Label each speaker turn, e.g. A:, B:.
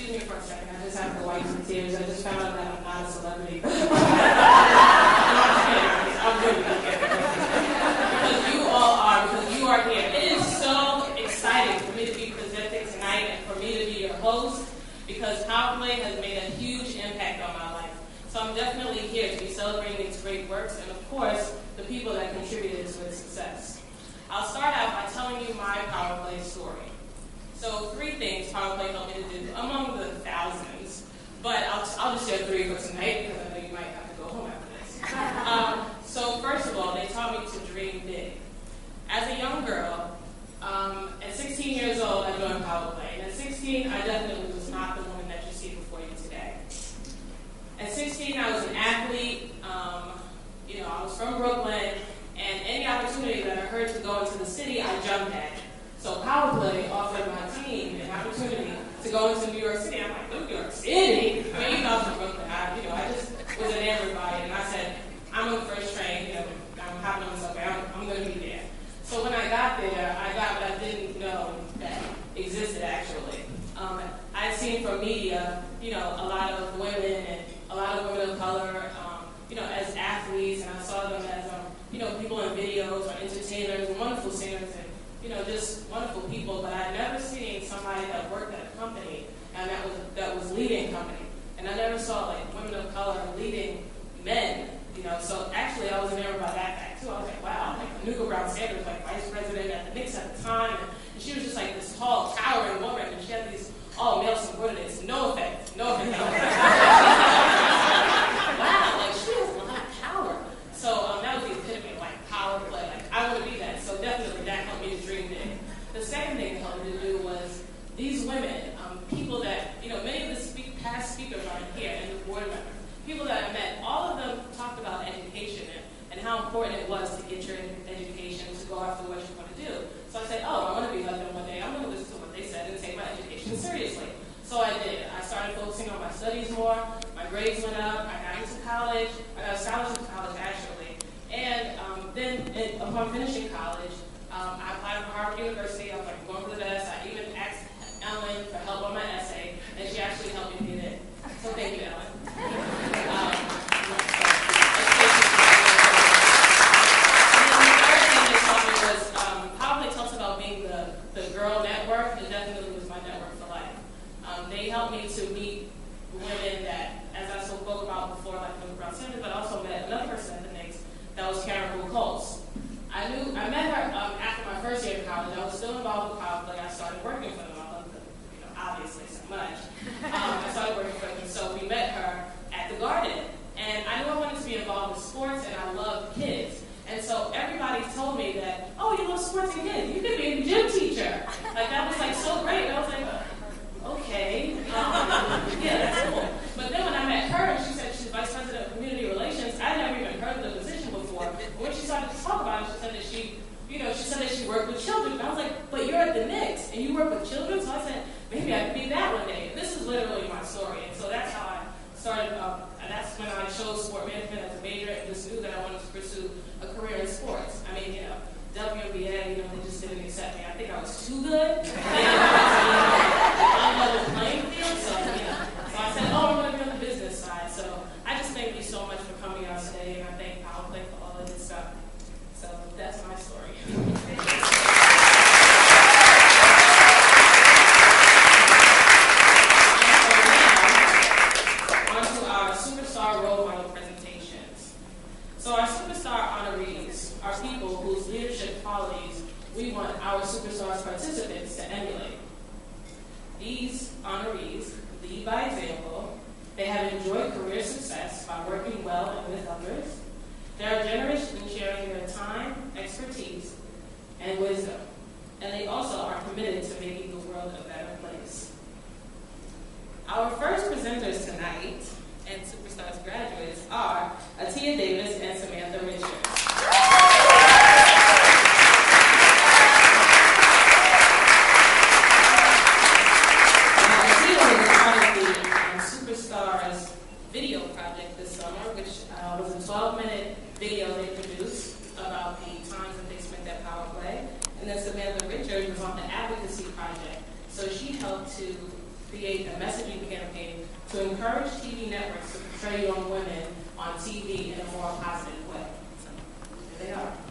A: excuse me for a second. I just have to wipe some tears. I just found out that I'm not a celebrity. I'm really because you all are, because you are here. It is so exciting for me to be presenting tonight and for me to be your host, because PowerPlay has made a huge impact on my life. So I'm definitely here to be celebrating its great works and, of course, the people that contributed to its success. I'll start out by telling you my PowerPlay story. So 3 things PowerPlay helped me to do, among the thousands, but I'll just share 3 for tonight because I know you might have to go home after this. So first of all, they taught me to dream big. As a young girl, at 16 years old, I joined PowerPlay. And at 16, I definitely was not the woman that you see before you today. At 16, I was an athlete. I was from Brooklyn, and any opportunity that I heard to go into the city, I jumped at it. So PowerPlay offered my team an opportunity to go into New York City. I'm like, New York City? I mean, I was from Brooklyn. I just was enamored by it, and I said, I'm on the first train. I'm hopping on the subway. I'm going to be there. So when I got there, I got what I didn't know that existed actually. I had seen from media, a lot of women and a lot of women of color, as athletes, and I saw them as, people in videos or entertainers and wonderful singers and, just wonderful people. But I'd never seen somebody that worked at a company and that was leading a company. And I never saw women of color leading men. So actually I was enamored by that fact too. I was like, wow, Nuka Brown Sanders was vice president at the Knicks at the time, and she was just this tall, towering woman, and she had these all male subordinates. No offense. Wow, she has a lot of power. So that was the epitome of power play. I want to be that. So definitely that helped me to dream big. The second thing it helped me to do was these women, people that many of the past speakers are in here, and the board members. People that I met, all of them talked about education and how important it was to get your education, to go after what you want to do. So I said, I want to be like them one day. I'm going to listen to what they said and take my education seriously. So I did. I started focusing on my studies more. My grades went up. I got into college. I got a scholarship to college, actually. And then upon finishing college, I applied for Harvard University. I was going for the best. I even asked Ellen for help on my essay, and she actually helped me get it. So thank you, Ellen. PowerPlay talks about being the girl network. It definitely was my network for life. They helped me to meet women that, as I spoke about before, like Nuka Brown Sanders, but also met another person at the Knicks that was Karen Coles. I met her after my first year in college. I was still involved with PowerPlay. I started working for them. I loved them, obviously so much. I started working for them, so we met her at the Garden. And I knew I wanted to be involved with sports, and I loved kids. And so everybody told me that, you love sports and kids. You could be a gym teacher. That was so great. And I was like, okay. Yeah, that's cool. But then when I met her, and she said she's vice president of community relations, I never even heard of the position before. When she started to talk about it, she said that she said that she worked with children. And I was like, but you're at the Knicks, and you work with children? So I said, maybe I could be that one day. And this is literally my story. And so that's how I started, and that's when I chose sport management as a major and just knew that I wanted to pursue a career in sports. I mean, WNBA, they just didn't accept me. I think I was too good. Unlevel playing field, so I said, I'm going to be on the business side. So I just thank you so much for coming out today, and I thank PowerPlay for all of this stuff. So that's my story. Role model presentations. So our superstar honorees are people whose leadership qualities we want our superstars participants to emulate. These honorees lead by example. They have enjoyed career success by working well and with others. They are generous in sharing their time, expertise, and wisdom. And they also are committed to making the world a better place. Our first presenters tonight and Superstars graduates are Atia Davis and Samantha Richards. Atia was part of the Superstars video project this summer, which was a 12-minute video they produced about the times that they spent at PowerPlay. And then Samantha Richards was on the advocacy project. So she helped to create a messaging campaign to encourage TV networks to portray young women on TV in a more positive way. So, there they are.